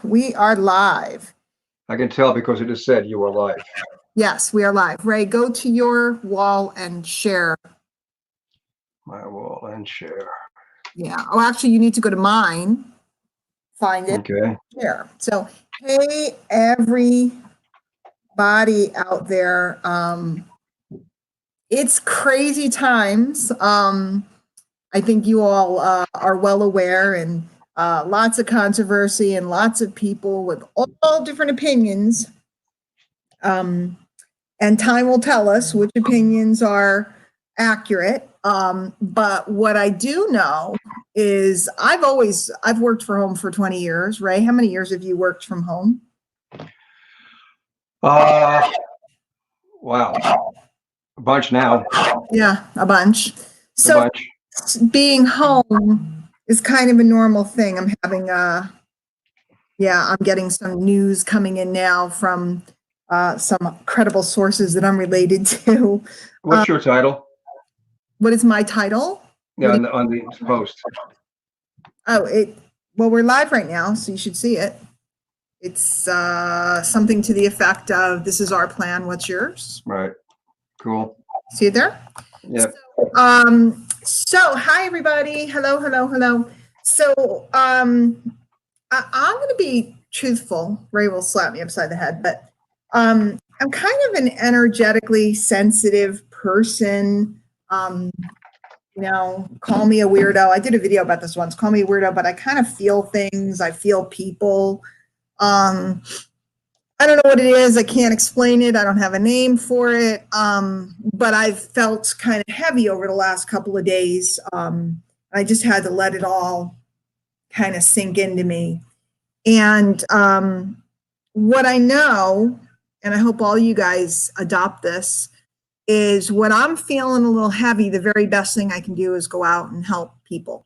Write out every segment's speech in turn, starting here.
We are live. I can tell because it just said you were live. Yes, we are live. Ray, go to your wall and share. My wall and share. Yeah. Oh, actually, you need to go to mine, find it, Okay. share. So, hey, everybody out there. It's crazy times. I think you all are well aware, and lots of controversy and lots of people with all different opinions. And time will tell us which opinions are accurate. But what I do know is I've worked from home for 20 years. Ray, how many years have you worked from home? Wow. A bunch now. Yeah, a bunch. A So bunch. being home is kind of a normal thing. I'm getting some news coming in now from some credible sources that I'm related to. What's your title? What is my title? Yeah, on the post. Well, we're live right now, so you should see it. It's something to the effect of, "This is our plan, what's yours?" Right. Cool. See it there? Yep. So hi, everybody. Hello. So I'm going to be truthful. Ray will slap me upside the head, but I'm kind of an energetically sensitive person. Call me a weirdo. I did a video about this once. Call me a weirdo, but I kind of feel things. I feel people. I don't know what it is. I can't explain it. I don't have a name for it. But I've felt kind of heavy over the last couple of days. I just had to let it all kind of sink into me. And what I know, and I hope all you guys adopt this, is when I'm feeling a little heavy, the very best thing I can do is go out and help people,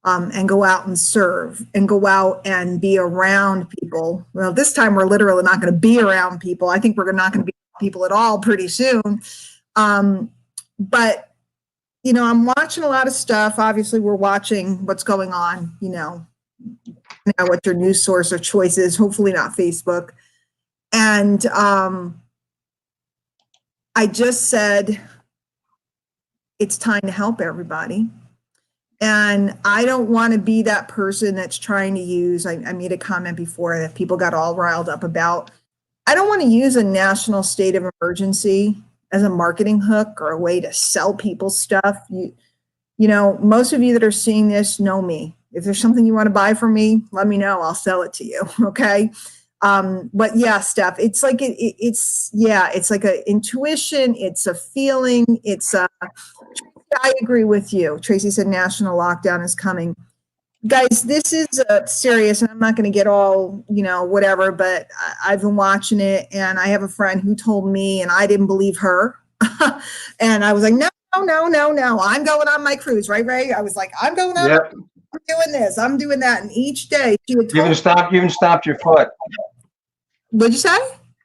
and go out and serve and go out and be around people. Well, this time we're literally not going to be around people. I think we're not going to be people at all pretty soon. But, I'm watching a lot of stuff. Obviously, we're watching what's going on, what your news source of choice is, hopefully not Facebook. And I just said, it's time to help everybody. And I don't want to be that person that's trying to use, I made a comment before that people got all riled up about. I don't want to use a national state of emergency as a marketing hook or a way to sell people stuff. Most of you that are seeing this know me. If there's something you want to buy from me, let me know. I'll sell it to you. Okay. But yeah, Steph, it's like, it's like an intuition. It's a feeling. I agree with you. Tracy said national lockdown is coming. Guys, this is serious, and I'm not going to get all, whatever, but I've been watching it, and I have a friend who told me, and I didn't believe her. And I was like, no, I'm going on my cruise, right, Ray? I was like, I'm going on. Yep. I'm doing this, I'm doing that. And each day she would You even stomped your foot. What'd you say?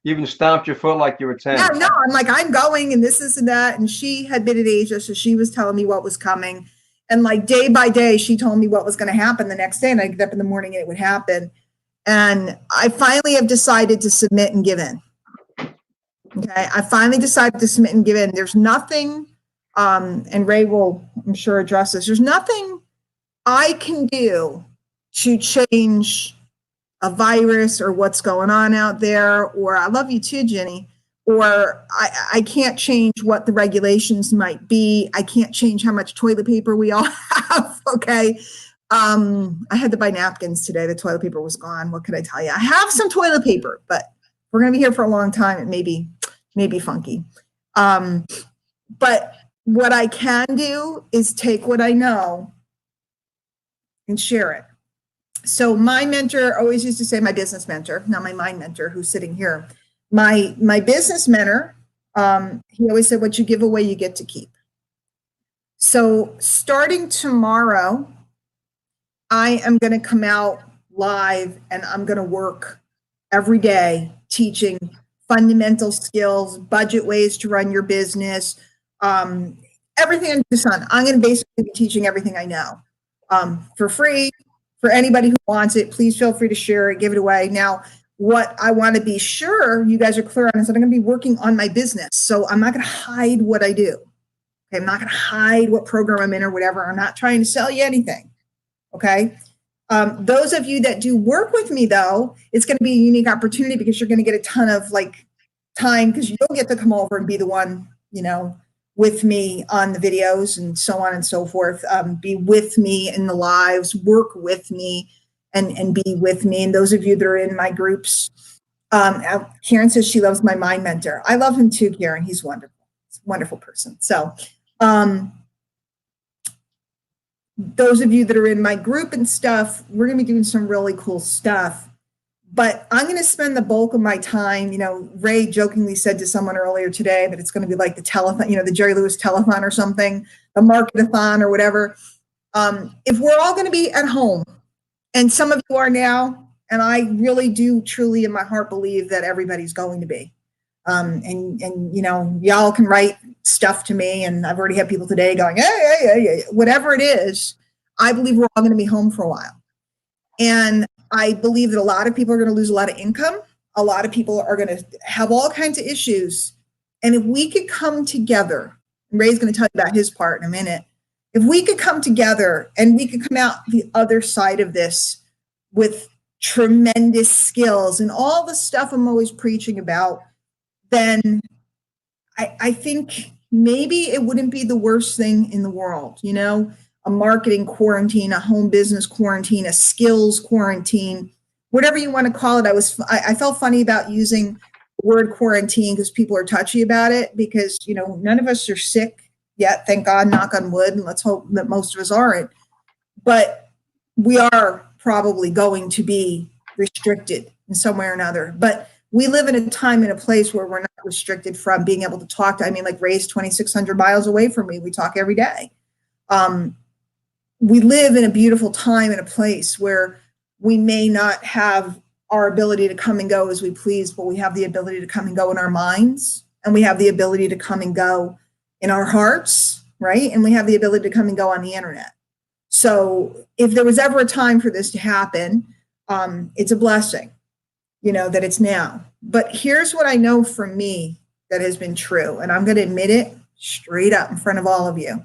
You even stomped your foot like you were 10. No, I'm like, I'm going, and this and that. And she had been in Asia, so she was telling me what was coming. And like day by day, she told me what was going to happen the next day. And I'd get up in the morning and it would happen. And I finally have decided to submit and give in. Okay. I finally decided to submit and give in. There's nothing, and Ray will, I'm sure, address this. There's nothing I can do to change a virus or what's going on out there, or I love you too, Jenny, or I can't change what the regulations might be. I can't change how much toilet paper we all have. Okay. I had to buy napkins today. The toilet paper was gone. What could I tell you? I have some toilet paper, but we're going to be here for a long time. It may be funky. But what I can do is take what I know and share it. So my mentor always used to say, my business mentor, not my mind mentor who's sitting here, my business mentor, he always said, what you give away, you get to keep. So starting tomorrow, I am going to come out live and I'm going to work every day teaching fundamental skills, budget ways to run your business, everything under the sun. I'm going to basically be teaching everything I know for free, for anybody who wants it, please feel free to share it, give it away. Now, what I want to be sure you guys are clear on is that I'm going to be working on my business. So I'm not going to hide what I do. Okay, I'm not going to hide what program I'm in or whatever. I'm not trying to sell you anything. Okay. Those of you that do work with me, though, it's going to be a unique opportunity because you're going to get a ton of like time because you'll get to come over and be the one, with me on the videos and so on and so forth. Be with me in the lives, work with me and be with me. And those of you that are in my groups, Karen says she loves my mind mentor. I love him too, Karen. He's wonderful. He's a wonderful person. So, those of you that are in my group and stuff, we're going to be doing some really cool stuff. But I'm going to spend the bulk of my time, Ray jokingly said to someone earlier today that it's going to be like the telethon, the Jerry Lewis telethon or something, the marketathon or whatever. If we're all going to be at home, and some of you are now, and I really do truly in my heart believe that everybody's going to be. And y'all can write stuff to me, and I've already had people today going, hey, whatever it is, I believe we're all going to be home for a while. And I believe that a lot of people are going to lose a lot of income. A lot of people are going to have all kinds of issues. And if we could come together, and Ray's going to tell you about his part in a minute, if we could come together and we could come out the other side of this with tremendous skills and all the stuff I'm always preaching about, then I think maybe it wouldn't be the worst thing in the world, a marketing quarantine, a home business quarantine, a skills quarantine, whatever you want to call it. I felt funny about using the word quarantine because people are touchy about it because, none of us are sick yet, thank God, knock on wood, and let's hope that most of us aren't. But we are probably going to be restricted in some way or another. But we live in a time and a place where we're not restricted from being able to talk to, like Ray's 2,600 miles away from me. We talk every day. We live in a beautiful time and a place where we may not have our ability to come and go as we please, but we have the ability to come and go in our minds, and we have the ability to come and go in our hearts, right? And we have the ability to come and go on the internet. So if there was ever a time for this to happen, it's a blessing, that it's now. But here's what I know for me that has been true, and I'm going to admit it straight up in front of all of you.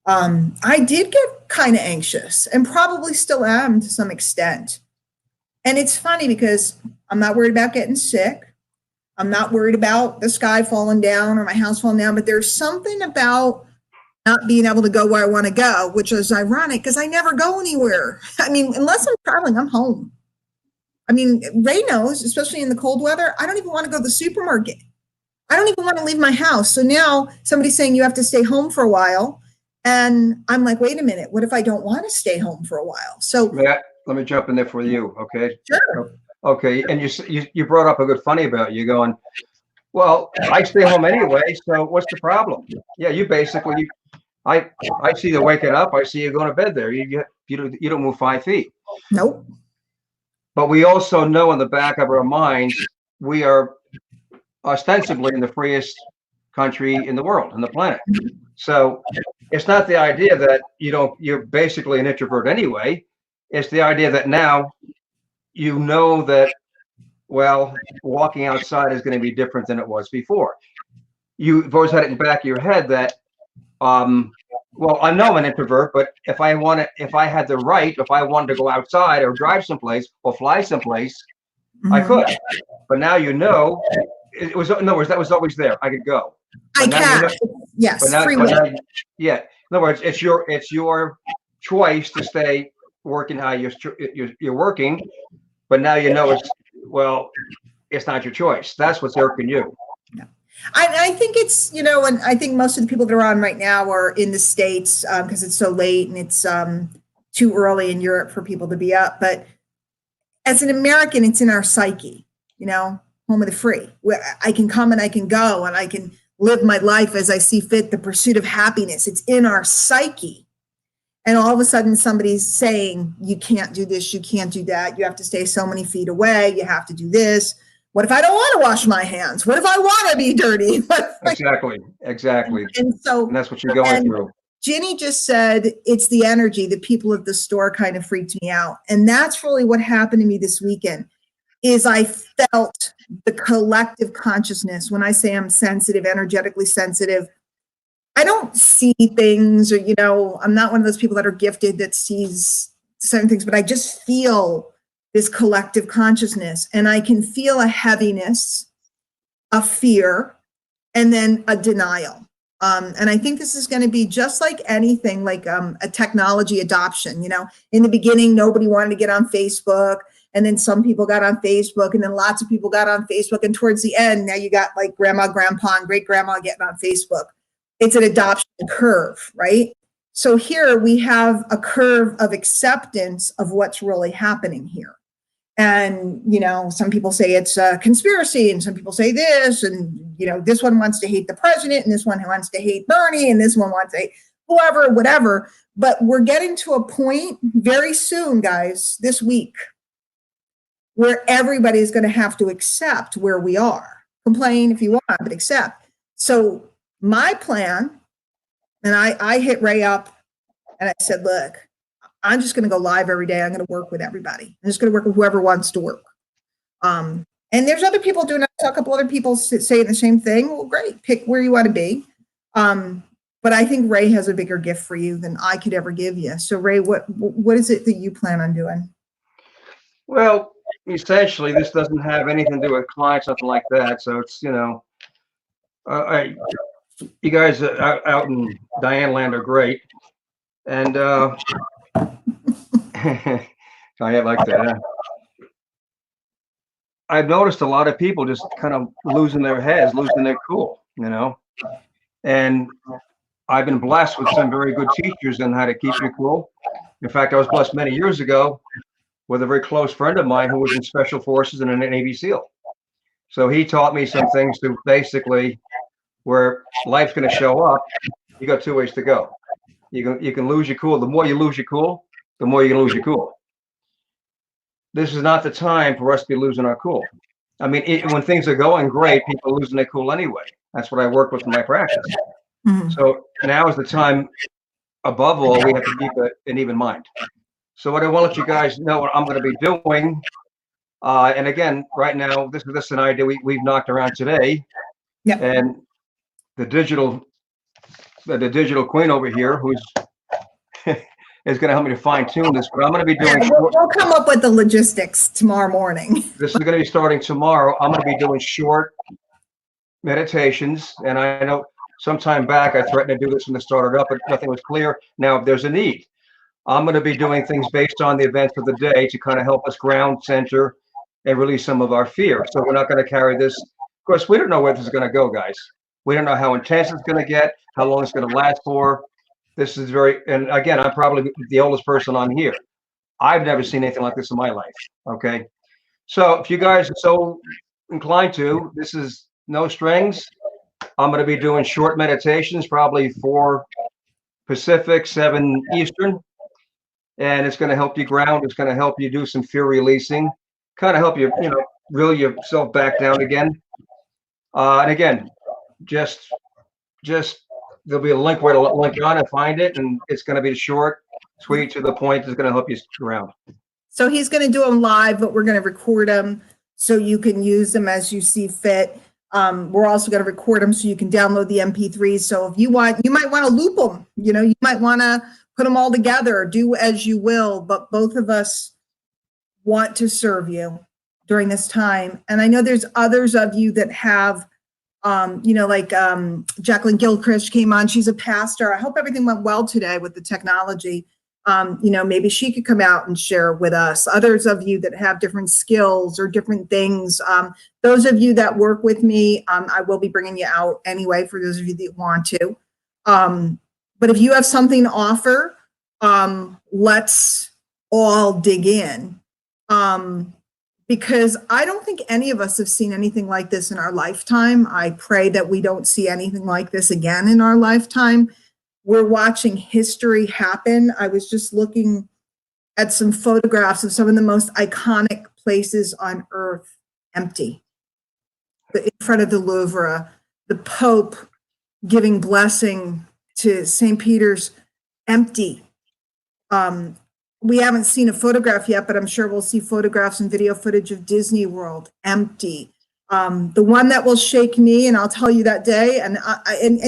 I did get kind of anxious and probably still am to some extent. And it's funny because I'm not worried about getting sick. I'm not worried about the sky falling down or my house falling down, but there's something about not being able to go where I want to go, which is ironic because I never go anywhere. Unless I'm traveling, I'm home. Ray knows, especially in the cold weather, I don't even want to go to the supermarket. I don't even want to leave my house. So now somebody's saying you have to stay home for a while. And I'm like, wait a minute, what if I don't want to stay home for a while? So let me jump in there for you. Okay. Sure. Okay. And you brought up a good funny about you going, well, I stay home anyway. So what's the problem? Yeah. You basically, I see you waking up. I see you going to bed there. You don't move 5 feet. Nope. But we also know in the back of our minds, we are ostensibly in the freest country in the world, in the planet. So it's not the idea that you're basically an introvert anyway. It's the idea that now that, well, walking outside is going to be different than it was before. You've always had it in the back of your head that, well, I know I'm an introvert, but if I had the right, if I wanted to go outside or drive someplace or fly someplace, I could. But now it was, in other words, that was always there. I could go. I can. Yes. Yeah. In other words, it's your choice to stay working how you're working, but now it's not your choice. That's what's irking you. Yeah. I think it's, and I think most of the people that are on right now are in the States because it's so late and it's too early in Europe for people to be up. But as an American, it's in our psyche, home of the free, where I can come and I can go and I can live my life as I see fit, the pursuit of happiness. It's in our psyche. And all of a sudden somebody's saying, you can't do this, you can't do that. You have to stay so many feet away. You have to do this. What if I don't want to wash my hands? What if I want to be dirty? Exactly. And so and that's what you're going through. Ginny just said it's the energy. The people at the store kind of freaked me out. And that's really what happened to me this weekend is I felt the collective consciousness. When I say I'm sensitive, energetically sensitive, I don't see things or, I'm not one of those people that are gifted that sees certain things, but I just feel this collective consciousness and I can feel a heaviness, a fear, and then a denial. And I think this is going to be just like anything, like a technology adoption. In the beginning, nobody wanted to get on Facebook. And then some people got on Facebook and then lots of people got on Facebook. And towards the end, now you got like grandma, grandpa, and great grandma getting on Facebook. It's an adoption curve, right? So here we have a curve of acceptance of what's really happening here. And, some people say it's a conspiracy and some people say this, and, this one wants to hate the president and this one wants to hate Bernie and this one wants to hate whoever, whatever. But we're getting to a point very soon, guys, this week, where everybody's going to have to accept where we are. Complain if you want, but accept. So my plan, and I hit Ray up and I said, look, I'm just going to go live every day. I'm going to work with everybody. I'm just going to work with whoever wants to work. And there's other people doing it. A couple other people saying the same thing. Well, great. Pick where you want to be. But I think Ray has a bigger gift for you than I could ever give you. So Ray, what is it that you plan on doing? Well, essentially, this doesn't have anything to do with clients, nothing like that. So it's, you guys out in Diane Land are great. And I like that. Huh? I've noticed a lot of people just kind of losing their heads, losing their cool, and I've been blessed with some very good teachers on how to keep me cool. In fact, I was blessed many years ago with a very close friend of mine who was in Special Forces and a Navy SEAL. So he taught me some things to basically where life's going to show up. You got two ways to go. You can lose your cool. The more you lose your cool, the more you can lose your cool. This is not the time for us to be losing our cool. I mean, when things are going great, people are losing their cool anyway. That's what I work with in my practice. Mm-hmm. So now is the time, above all, we have to keep an even mind. So what I want to let you guys know what I'm going to be doing. And again, right now, this is an idea we've knocked around today. Yep. And the digital queen over here, who's is going to help me to fine tune this, but I'm going to be doing. We'll come up with the logistics tomorrow morning. This is going to be starting tomorrow. I'm going to be doing short meditations, and I know sometime back I threatened to do this when it started up, but nothing was clear. Now, if there's a need, I'm going to be doing things based on the events of the day to kind of help us ground, center, and release some of our fear. So we're not going to carry this. Of course, we don't know where this is going to go, guys. We don't know how intense it's going to get, how long it's going to last for. This is and again, I'm probably the oldest person on here. I've never seen anything like this in my life. Okay. So if you guys are so inclined to, this is no strings. I'm going to be doing short meditations, probably 4 Pacific, 7 Eastern. And it's going to help you ground. It's going to help you do some fear releasing, kind of help you, reel yourself back down again. And again, just there'll be a link where to link on and find it, and it's going to be short, sweet, to the point. It's going to help you around. So he's going to do them live, but we're going to record them so you can use them as you see fit. We're also going to record them so you can download the MP3s. So if you want, you might want to loop them. You might want to put them all together. Do as you will. But both of us want to serve you during this time. And I know there's others of you that have. Jacqueline Gilchrist came on. She's a pastor. I hope everything went well today with the technology. Maybe she could come out and share with us. Others of you that have different skills or different things. Those of you that work with me, I will be bringing you out anyway for those of you that want to. But if you have something to offer, let's all dig in. Because I don't think any of us have seen anything like this in our lifetime. I pray that we don't see anything like this again in our lifetime. We're watching history happen. I was just looking at some photographs of some of the most iconic places on earth empty. In front of the Louvre, the Pope giving blessing to St. Peter's, empty. We haven't seen a photograph yet, but I'm sure we'll see photographs and video footage of Disney World, empty. The one that will shake me, and I'll tell you that day, and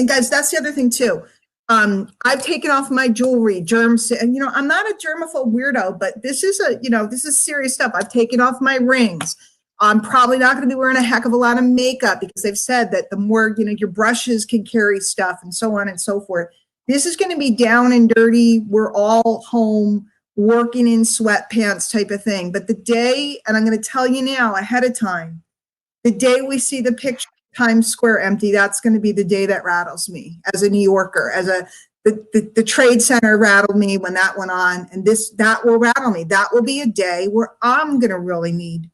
guys, that's the other thing too. I've taken off my jewelry, germs, and I'm not a germaphobe weirdo, but this is this is serious stuff. I've taken off my rings. I'm probably not going to be wearing a heck of a lot of makeup because they've said that the more, your brushes can carry stuff and so on and so forth. This is going to be down and dirty. We're all home working in sweatpants type of thing. But the day, and I'm going to tell you now ahead of time, the day we see the picture of Times Square empty, that's going to be the day that rattles me as a New Yorker, the Trade Center rattled me when that went on, and that will rattle me. That will be a day where I'm going to really need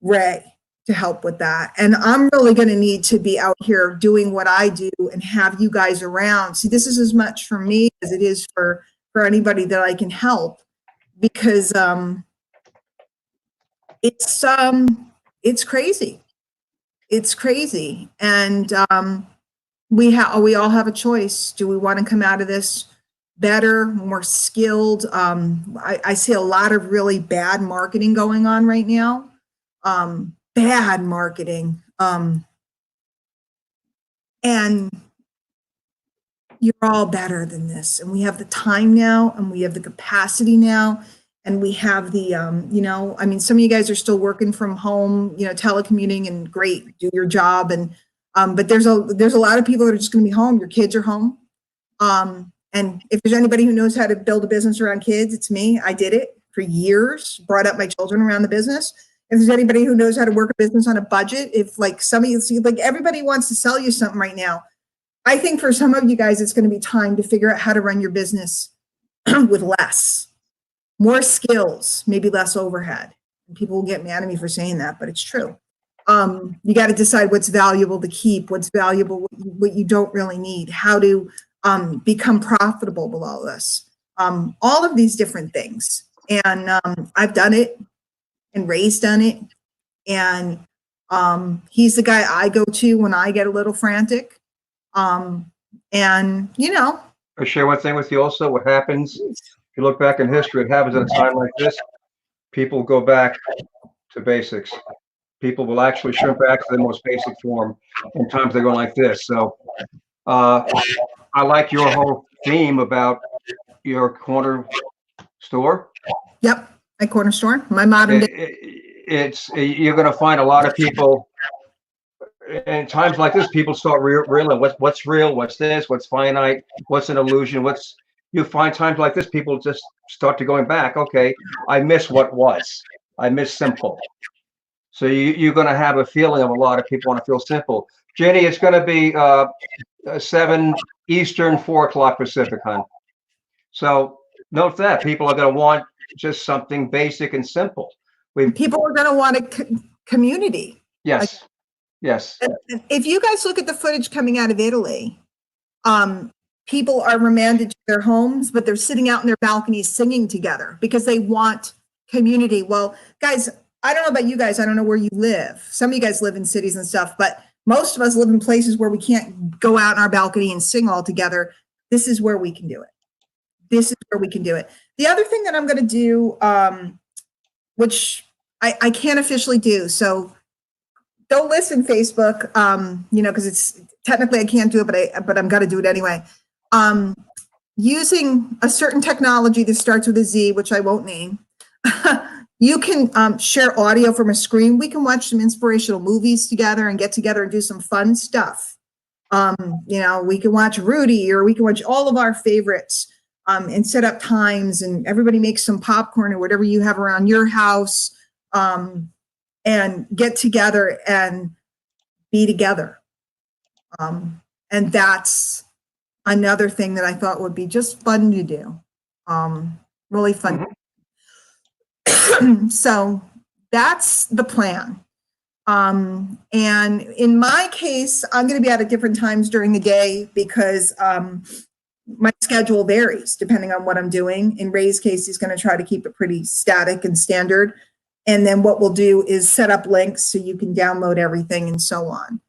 Ray to help with that. And I'm really going to need to be out here doing what I do and have you guys around. See, this is as much for me as it is for anybody that I can help, because it's crazy. It's crazy. And we all have a choice. Do we want to come out of this better, more skilled? I see a lot of really bad marketing going on right now. Bad marketing. And you're all better than this. And we have the time now, and we have the capacity now, and we have the, some of you guys are still working from home, telecommuting, and great, do your job. And, but there's a lot of people that are just going to be home. Your kids are home. And if there's anybody who knows how to build a business around kids, it's me. I did it for years, brought up my children around the business. If there's anybody who knows how to work a business on a budget, if like some of you see, like everybody wants to sell you something right now. I think for some of you guys, it's going to be time to figure out how to run your business with less, more skills, maybe less overhead. And people will get mad at me for saying that, but it's true. You got to decide what's valuable to keep, what's valuable, what you don't really need, how to become profitable with all this, all of these different things. And I've done it, and Ray's done it. And he's the guy I go to when I get a little frantic. I share one thing with you also. What happens, if you look back in history, it happens at a time like this, people go back to basics. People will actually shrink back to the most basic form in times they go like this. So I like your whole theme about your corner store. Yep, my corner store, my modern day. You're going to find a lot of people in times like this. People start realizing what's real, what's this, what's finite, what's an illusion. You find times like this, people just start to going back. Okay, I miss what was. I miss simple. So you're going to have a feeling of a lot of people want to feel simple. Jenny, it's going to be 7 Eastern, 4 o'clock Pacific, hon. So note that people are going to want just something basic and simple. People are going to want a community. Yes. Yes. If you guys look at the footage coming out of Italy, people are remanded to their homes, but they're sitting out in their balconies singing together because they want community. Well, guys, I don't know about you guys. I don't know where you live. Some of you guys live in cities and stuff, but most of us live in places where we can't go out on our balcony and sing all together. This is where we can do it. This is where we can do it. The other thing that I'm going to do, which I can't officially do, so don't listen, Facebook, because it's technically I can't do it, but I'm going to do it anyway. Using a certain technology that starts with a Z, which I won't name, you can share audio from a screen. We can watch some inspirational movies together and get together and do some fun stuff. We can watch Rudy, or we can watch all of our favorites and set up times, and everybody makes some popcorn or whatever you have around your house, and get together and be together. And that's another thing that I thought would be just fun to do. Really fun. Mm-hmm. So that's the plan. And in my case, I'm going to be out at different times during the day because my schedule varies depending on what I'm doing. In Ray's case, he's going to try to keep it pretty static and standard. And then what we'll do is set up links so you can download everything and so on.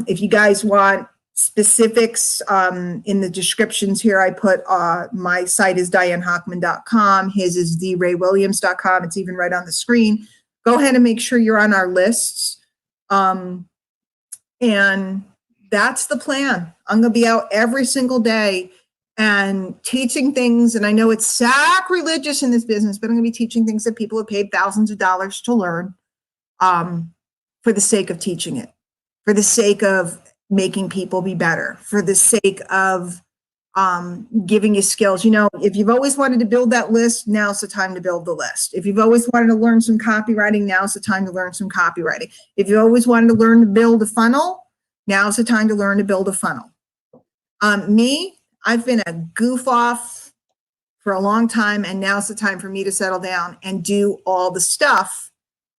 If you guys want specifics in the descriptions here. I put my site is dianehockman.com. His is theraywilliams.com. It's even right on the screen. Go ahead and make sure you're on our lists. And that's the plan. I'm going to be out every single day and teaching things. And I know it's sacrilegious in this business, but I'm going to be teaching things that people have paid thousands of dollars to learn for the sake of teaching it, for the sake of making people be better, for the sake of giving you skills. You know, if you've always wanted to build that list, now's the time to build the list. If you've always wanted to learn some copywriting, now's the time to learn some copywriting. If you always wanted to learn to build a funnel, now's the time to learn to build a funnel. I've been a goof off for a long time, and now's the time for me to settle down and do all the stuff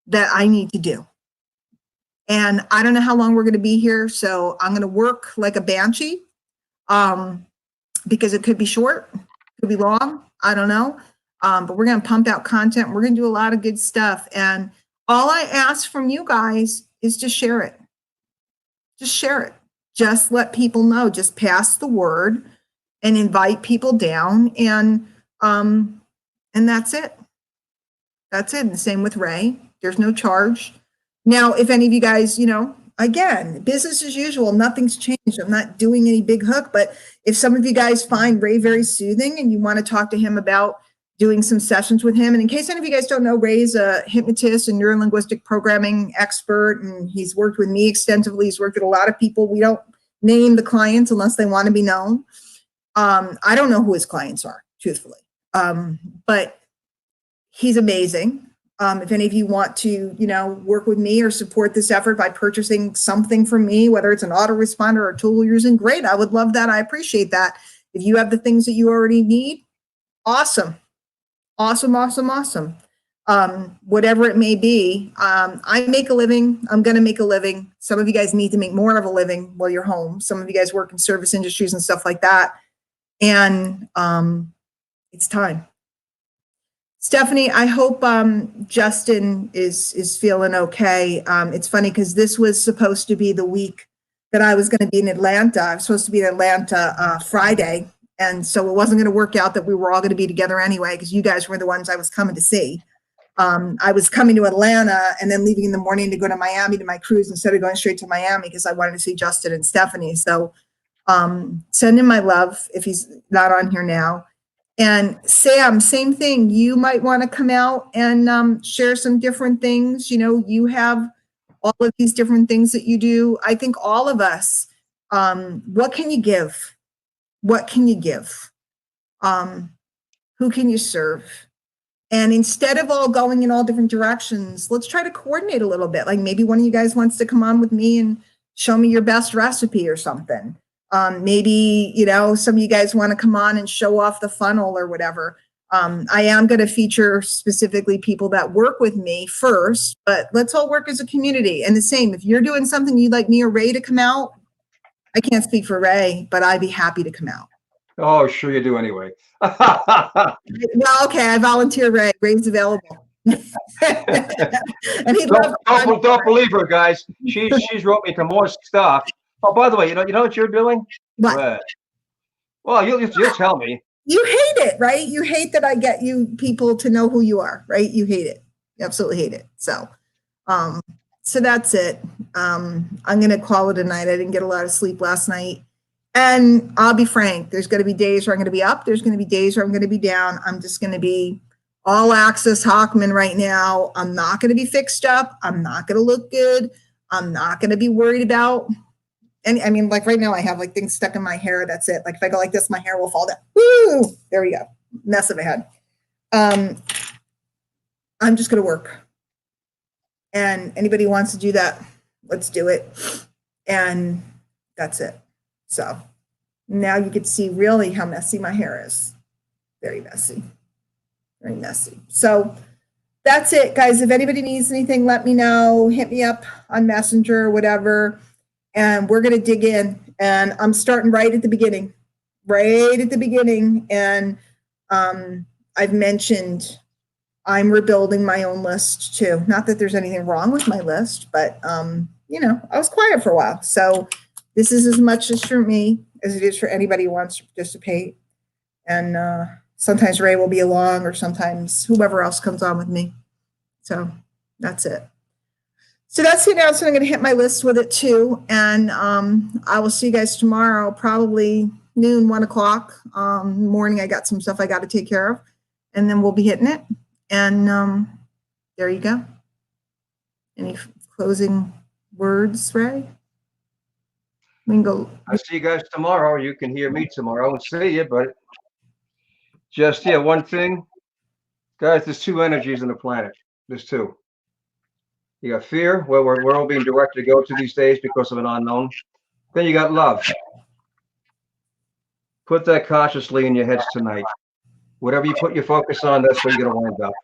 that I need to do. And I don't know how long we're going to be here, so I'm going to work like a banshee because it could be short, could be long, I don't know. But we're going to pump out content. We're going to do a lot of good stuff. And all I ask from you guys is to share it. Just share it. Just let people know. Just pass the word and invite people down. And that's it. That's it. And the same with Ray. There's no charge. Now, if any of you guys, you know, again, business as usual, nothing's changed. I'm not doing any big hook, but if some of you guys find Ray very soothing and you want to talk to him about doing some sessions with him, and in case any of you guys don't know, Ray's a hypnotist and neurolinguistic programming expert, and he's worked with me extensively. He's worked with a lot of people. We don't name the clients unless they want to be known. I don't know who his clients are, truthfully, but he's amazing. If any of you want to, you know, work with me or support this effort by purchasing something from me, whether it's an autoresponder or a tool you're using, great. I would love that. I appreciate that. If you have the things that you already need, awesome. Awesome, awesome, awesome. Whatever it may be, I make a living. I'm going to make a living. Some of you guys need to make more of a living while you're home. Some of you guys work in service industries and stuff like that. And it's time. Stephanie, I hope Justin is feeling okay. It's funny because this was supposed to be the week that I was going to be in Atlanta. I was supposed to be in Atlanta Friday. And so it wasn't going to work out that we were all going to be together anyway, because you guys were the ones I was coming to see. I was coming to Atlanta and then leaving in the morning to go to Miami to my cruise instead of going straight to Miami because I wanted to see Justin and Stephanie. So send him my love if he's not on here now. And Sam, same thing. You might want to come out and share some different things. You know, you have all of these different things that you do. I think all of us, what can you give? What can you give? Who can you serve? And instead of all going in all different directions, let's try to coordinate a little bit. Like maybe one of you guys wants to come on with me and show me your best recipe or something. Maybe, you know, some of you guys want to come on and show off the funnel or whatever. I am going to feature specifically people that work with me first, but let's all work as a community. And the same, if you're doing something you'd like me or Ray to come out, I can't speak for Ray, but I'd be happy to come out. Oh, sure you do anyway. Well, okay, I volunteer Ray. Ray's available. And he'd don't believe her, guys. She's wrote me to more stuff. Oh, by the way, you know what you're doing? What? Well, you'll tell me. You hate it, right? You hate that I get you people to know who you are, right? You hate it. You absolutely hate it. So that's it. I'm going to call it a night. I didn't get a lot of sleep last night. And I'll be frank, there's going to be days where I'm going to be up. There's going to be days where I'm going to be down. I'm just going to be all access Hockman right now. I'm not going to be fixed up. I'm not going to look good. I'm not going to be worried about. And I mean, like right now I have like things stuck in my hair. That's it. Like if I go like this, my hair will fall down. Woo! There we go. Mess of a head. I'm just going to work. And anybody who wants to do that, let's do it. And that's it. So now you get to see really how messy my hair is. Very messy. Very messy. So that's it, guys. If anybody needs anything, let me know. Hit me up on Messenger or whatever. And we're going to dig in. And I'm starting right at the beginning. Right at the beginning. And I've mentioned I'm rebuilding my own list too. Not that there's anything wrong with my list, but you know, I was quiet for a while. So this is as much as for me as it is for anybody who wants to participate. And sometimes Ray will be along, or sometimes whoever else comes on with me. So that's it. So that's the announcement. I'm going to hit my list with it too. And I will see you guys tomorrow, probably noon, 1 o'clock morning. I got some stuff I got to take care of, and then we'll be hitting it. And there you go. Any closing words, Ray? We can go. I see you guys tomorrow. You can hear me tomorrow and see you, but just, yeah, one thing, guys, there's two energies on the planet. There's two. You got fear, where we're all being directed to go to these days because of an unknown. Then you got love. Put that consciously in your heads tonight. Whatever you put your focus on, that's where you're going to wind up.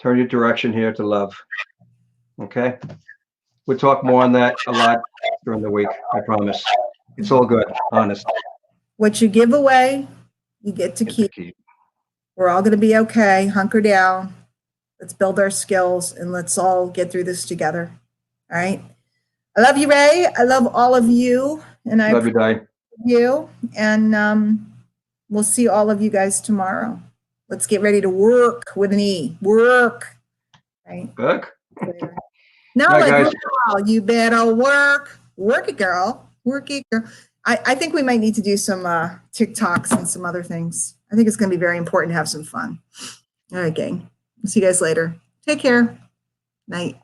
Turn your direction here to love. Okay? We'll talk more on that a lot during the week, I promise. It's all good, honest. What you give away, you get to keep. We're all going to be okay. Hunker down. Let's build our skills, and let's all get through this together. All right? I love you, Ray. I love all of you. And I love you, Di. You. And we'll see all of you guys tomorrow. Let's get ready to work with an E. Work. Right? Work? No, Bye, like, guys. girl, you better work. Work it, girl. Work it, girl. I think we might need to do some TikToks and some other things. I think it's going to be very important to have some fun. All right, gang. See you guys later. Take care. Night.